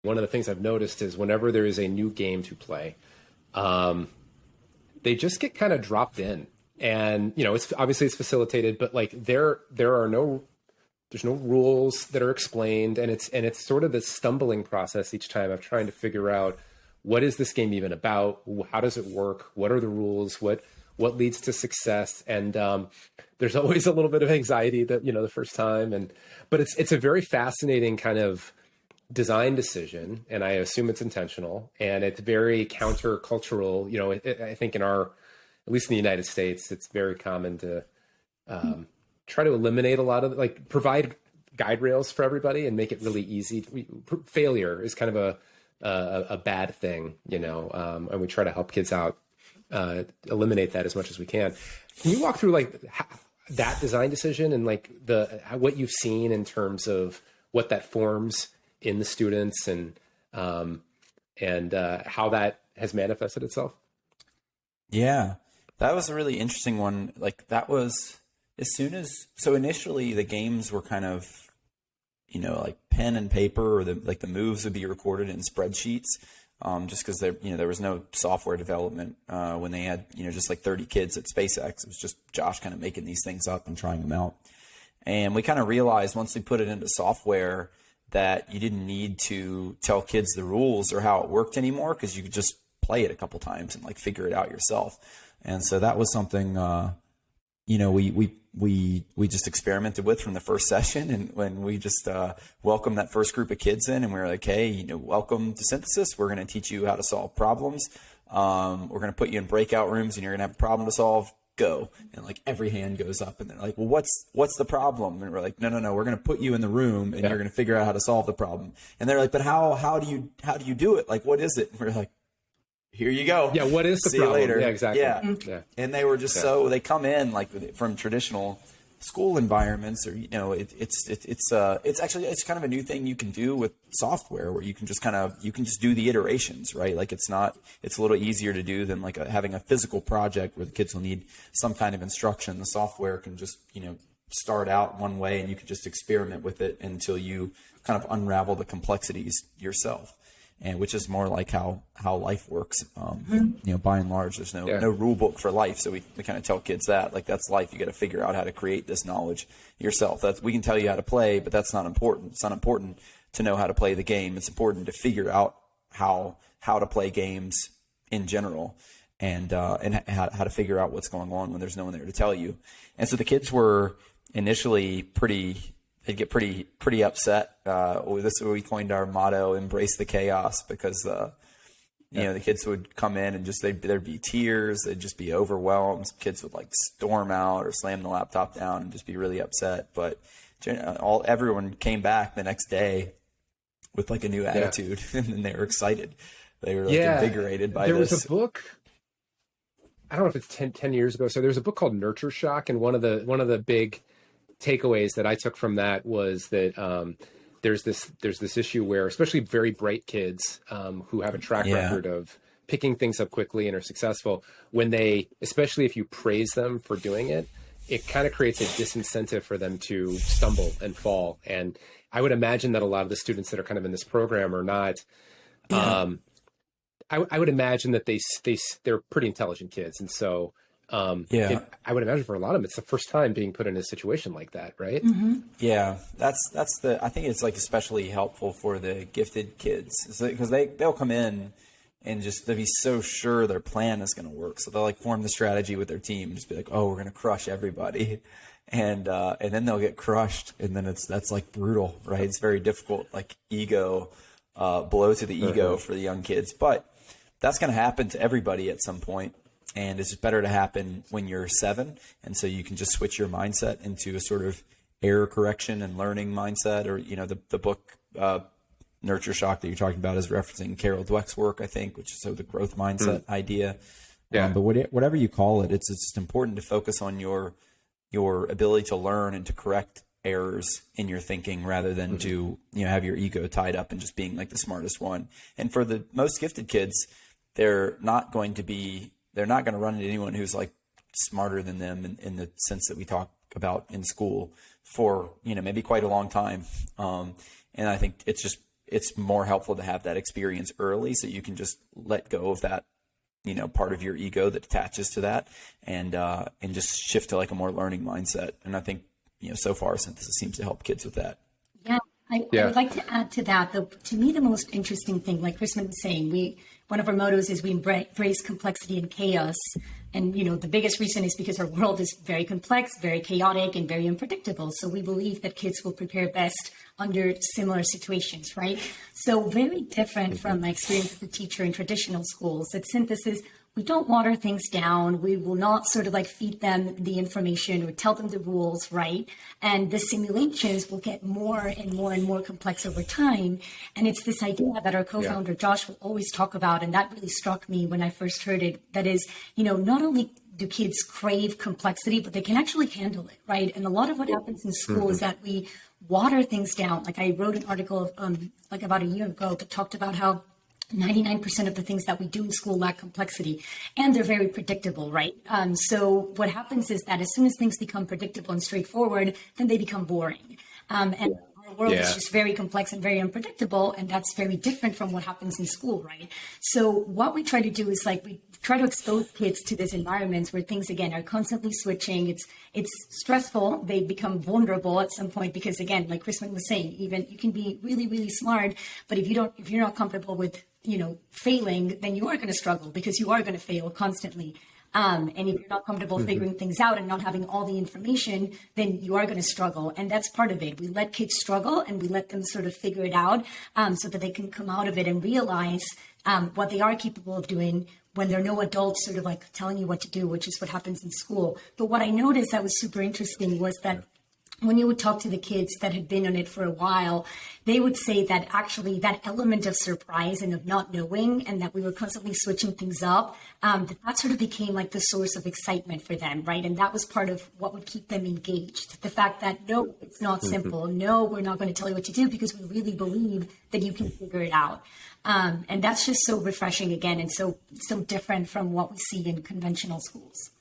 One of the things I've noticed is whenever there is a new game to play, um, they just get kind of dropped in. And, it's obviously it's facilitated, but like there's no rules that are explained. And it's sort of this stumbling process each time of trying to figure out, what is this game even about? How does it work? What are the rules? What leads to success? And there's always a little bit of anxiety that, the first time. But it's a very fascinating kind of design decision, and I assume it's intentional, and it's very countercultural. I think at least in the United States, it's very common to try to eliminate a lot of, like, provide guide rails for everybody and make it really easy. Failure is kind of a bad thing, and we try to help kids out, eliminate that as much as we can. Can you walk through like that design decision and like what you've seen in terms of what that forms in the students and how that has manifested itself? Yeah, that was a really interesting one. Like that was so initially the games were kind of, like pen and paper, or the moves would be recorded in spreadsheets. Just because there was no software development when they had, just like 30 kids at SpaceX. It was just Josh kind of making these things up and trying them out. And we kind of realized once we put it into software that you didn't need to tell kids the rules or how it worked anymore, because you could just play it a couple times and like figure it out yourself. And so that was something, we just experimented with from the first session. And when we just welcomed that first group of kids in, and we were like, hey, welcome to Synthesis. We're going to teach you how to solve problems. We're going to put you in breakout rooms, and you're going to have a problem to solve. Go. And like every hand goes up, and they're like, well, what's the problem? And we're like, no, we're going to put you in the room, and you're going to figure out how to solve the problem. And they're like, but how do you do it? Like, what is it? And we're like, here you go. Yeah. What is the See problem? you later. Yeah, exactly. Yeah. And they were just they come in like from traditional school environments, or it's actually kind of a new thing you can do with software, where you can just do the iterations, right? Like it's a little easier to do than like having a physical project where the kids will need some kind of instruction. The software can just start out one way, and you can just experiment with it until you kind of unravel the complexities yourself. And which is more like how life works. By and large, there's no rule book for life. So we kind of tell kids that, like, that's life. You got to figure out how to create this knowledge yourself. We can tell you how to play, but that's not important. It's not important to know how to play the game. It's important to figure out how to play games in general, and how to figure out what's going on when there's no one there to tell you. And so the kids were initially they'd get pretty upset. We coined our motto, "Embrace the chaos," because the kids would come in and just there'd be tears, they'd just be overwhelmed. Kids would like storm out or slam the laptop down and just be really upset. But everyone came back the next day with like a new attitude, and they were excited. They were like invigorated by this. There was a book, I don't know if it's 10 years ago. So there was a book called Nurture Shock, and one of the big takeaways that I took from that was that there's this issue where, especially very bright kids who have a track record of picking things up quickly and are successful, especially if you praise them for doing it, it kind of creates a disincentive for them to stumble and fall. And I would imagine that a lot of the students that are kind of in this program are not. I would imagine that they're pretty intelligent kids, and so. I would imagine for a lot of them, it's the first time being put in a situation like that, right? Mm-hmm. Yeah, I think it's like especially helpful for the gifted kids, because they'll come in and just they'll be so sure their plan is going to work, so they'll like form the strategy with their team, just be like, oh, we're going to crush everybody, and then they'll get crushed, and then that's like brutal, right? It's very difficult, like blow to the ego for the young kids, but that's going to happen to everybody at some point. And it's just better to happen when you're 7. And so you can just switch your mindset into a sort of error correction and learning mindset. Or, the book Nurture Shock that you're talking about is referencing Carol Dweck's work, I think, which is the growth mindset idea. Yeah. But whatever you call it, it's just important to focus on your ability to learn and to correct errors in your thinking, rather than to have your ego tied up in just being like the smartest one. And for the most gifted kids, they're not going to run into anyone who's like smarter than them in the sense that we talk about in school for, maybe quite a long time. And I think it's it's more helpful to have that experience early so you can just let go of that, part of your ego that attaches to that, and just shift to like a more learning mindset. And I think, so far synthesis seems to help kids with that. Yeah. I would like to add to that, to me, the most interesting thing, like Chrisman was saying, one of our mottos is we embrace complexity and chaos. And, the biggest reason is because our world is very complex, very chaotic, and very unpredictable. So we believe that kids will prepare best under similar situations, right? So very different from my experience as a teacher in traditional schools. At Synthesis, we don't water things down. We will not sort of like feed them the information or tell them the rules, right? And the simulations will get more and more and more complex over time. And it's this idea that our co-founder, Josh, will always talk about, and that really struck me when I first heard it, that is, not only do kids crave complexity, but they can actually handle it, right? And a lot of what happens in school is that we water things down. Like I wrote an article like about a year ago that talked about how 99% of the things that we do in school lack complexity, and they're very predictable, right? So what happens is that as soon as things become predictable and straightforward, then they become boring. And our world is just very complex and very unpredictable, and that's very different from what happens in school, right? So what we try to do is like we try to expose kids to these environments where things again are constantly switching. It's stressful. They become vulnerable at some point because again, like Chrisman was saying, even you can be really, really smart, but if you're not comfortable with failing, then you are going to struggle because you are going to fail constantly. And if you're not comfortable figuring things out and not having all the information, then you are going to struggle. And that's part of it. We let kids struggle and we let them sort of figure it out so that they can come out of it and realize what they are capable of doing when there are no adults sort of like telling you what to do, which is what happens in school. But what I noticed that was super interesting was that when you would talk to the kids that had been on it for a while, they would say that actually that element of surprise and of not knowing, and that we were constantly switching things up, that sort of became like the source of excitement for them, right? And that was part of what would keep them engaged. The fact that, no, it's not simple. No, we're not going to tell you what to do because we really believe that you can figure it out. And that's just so refreshing again, and so different from what we see in conventional schools.